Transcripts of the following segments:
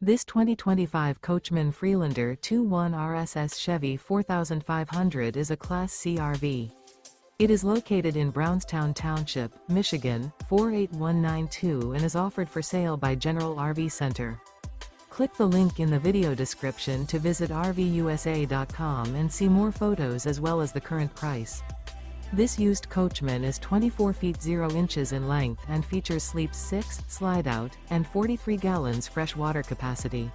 This 2025 Coachmen Freelander 2.1 RSS Chevy 4500 is a Class C RV. It is located in Brownstown Township, Michigan, 48192 and is offered for sale by General RV Center. Click the link in the video description to visit RVUSA.com and see more photos as well as the current price. This used Coachman is 24 feet 0 inches in length and features sleeps 6, Slideout, and 43 gallons fresh water capacity.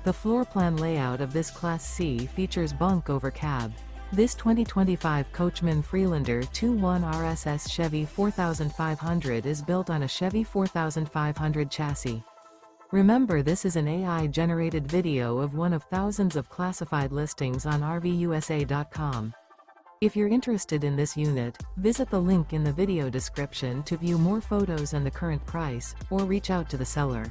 The floor plan layout of this Class C features Bunk Over Cab. This 2025 Coachmen Freelander 2.1 RSS Chevy 4500 is built on a Chevy 4500 chassis. Remember, this is an AI-generated video of one of thousands of classified listings on RVUSA.com. If you're interested in this unit, visit the link in the video description to view more photos and the current price, or reach out to the seller.